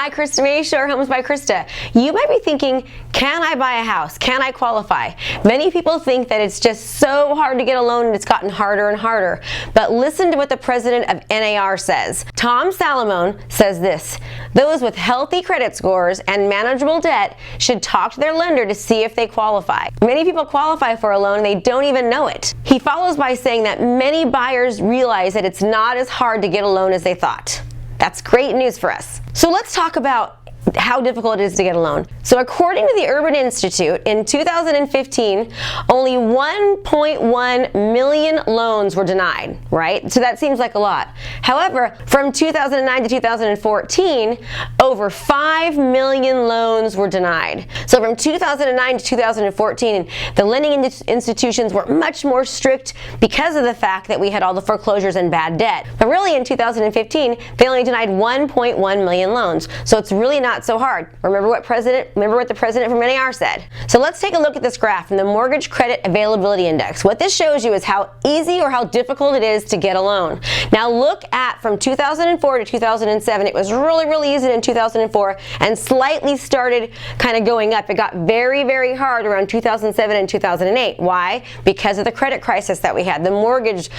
Hi, Krista Mashore, Homes by Krista. You might be thinking, can I buy a house? Can I qualify? Many people think that it's just so hard to get a loan and it's gotten harder and harder. But listen to what the president of NAR says. Tom Salamone says this: those with healthy credit scores and manageable debt should talk to their lender to see if they qualify. Many people qualify for a loan and they don't even know it. He follows by saying that many buyers realize that it's not as hard to get a loan as they thought. That's great news for us. So let's talk about how difficult it is to get a loan. So according to the Urban Institute, in 2015, only 1.1 million loans were denied, right? So that seems like a lot. However, from 2009 to 2014, over 5 million loans were denied. So from 2009 to 2014, the lending institutions were much more strict because of the fact that we had all the foreclosures and bad debt. But really in 2015, they only denied 1.1 million loans. So it's really not so hard. Remember what the president from NAR said. So let's take a look at this graph from the Mortgage Credit Availability Index. What this shows you is how easy or how difficult it is to get a loan. Now look at from 2004 to 2007. It was really easy in 2004 and slightly started kind of going up. It got very hard around 2007 and 2008. Why? Because of the credit crisis that we had. The mortgage,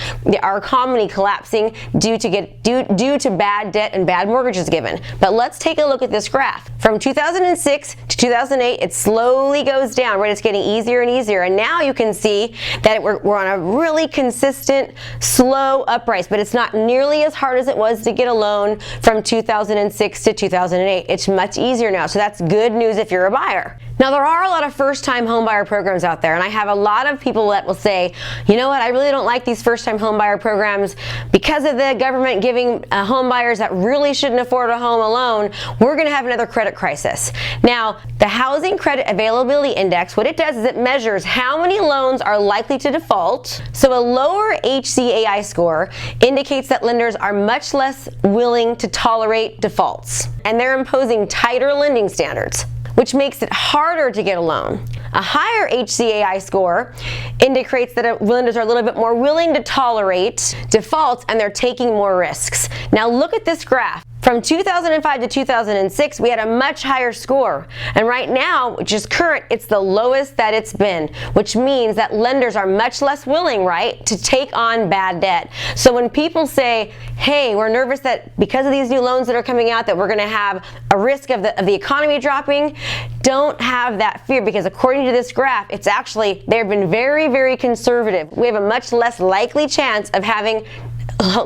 our economy collapsing due to bad debt and bad mortgages given. But let's take a look at this graph. From 2006 to 2008, it slowly goes down, right? It's getting easier and easier. And now you can see that we're on a really consistent, slow uprise, but it's not nearly as hard as it was to get a loan from 2006 to 2008. It's much easier now, so that's good news if you're a buyer. Now, there are a lot of first-time homebuyer programs out there, and I have a lot of people that will say, you know what, I really don't like these first-time homebuyer programs because of the government giving homebuyers that really shouldn't afford a home a loan. We're going to have another credit crisis. Now, the Housing Credit Availability Index, what it does is it measures how many loans are likely to default. So a lower HCAI score indicates that lenders are much less willing to tolerate defaults, and they're imposing tighter lending standards, which makes it harder to get a loan. A higher HCAI score indicates that lenders are a little bit more willing to tolerate defaults and they're taking more risks. Now look at this graph. From 2005 to 2006, we had a much higher score. And right now, which is current, it's the lowest that it's been, which means that lenders are much less willing, right, to take on bad debt. So when people say, hey, we're nervous that because of these new loans that are coming out that we're going to have a risk of the economy dropping, don't have that fear, because according to this graph, it's actually, they've been very conservative. We have a much less likely chance of having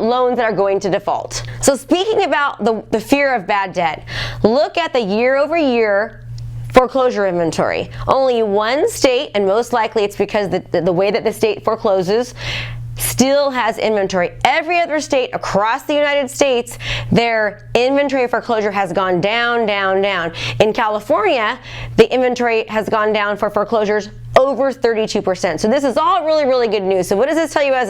loans that are going to default. So speaking about the fear of bad debt, look at the year-over-year foreclosure inventory. Only one state, and most likely it's because the way that the state forecloses, still has inventory. Every other state across the United States, their inventory foreclosure has gone down. In California, the inventory has gone down for foreclosures over 32%. So this is all really good news. So what does this tell you as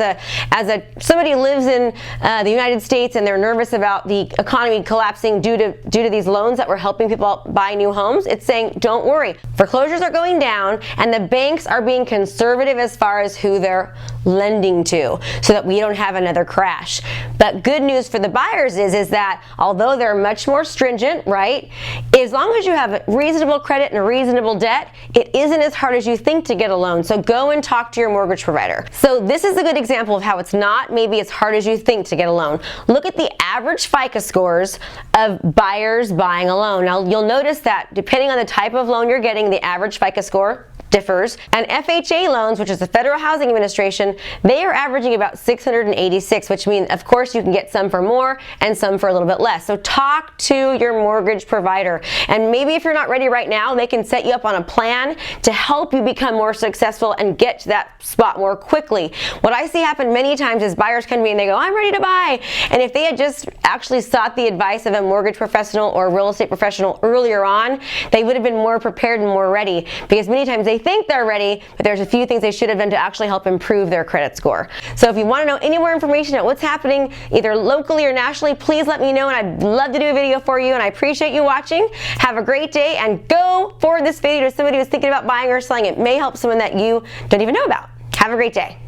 somebody who lives in the United States and they're nervous about the economy collapsing due to these loans that we're helping people buy new homes? It's saying, don't worry. Foreclosures are going down and the banks are being conservative as far as who they're lending to so that we don't have another crash. But good news for the buyers is that although they're much more stringent, right, as long as you have reasonable credit and reasonable debt, it isn't as hard as you think to get a loan. So go and talk to your mortgage provider. So this is a good example of how it's not maybe as hard as you think to get a loan. Look at the average FICO scores of buyers buying a loan. Now you'll notice that depending on the type of loan you're getting, the average FICO score differs. And FHA loans, which is the Federal Housing Administration, they are averaging about 686, which means, of course, you can get some for more and some for a little bit less. So talk to your mortgage provider. And maybe if you're not ready right now, they can set you up on a plan to help you become more successful and get to that spot more quickly. What I see happen many times is buyers come to me and they go, I'm ready to buy. And if they had just actually sought the advice of a mortgage professional or a real estate professional earlier on, they would have been more prepared and more ready, because many times they think they're ready, but there's a few things they should have done to actually help improve their credit score. So if you want to know any more information on what's happening either locally or nationally, please let me know, and I'd love to do a video for you. And I appreciate you watching. Have a great day, and go forward this video to somebody who's thinking about buying or selling. It may help someone that you don't even know about. Have a great day.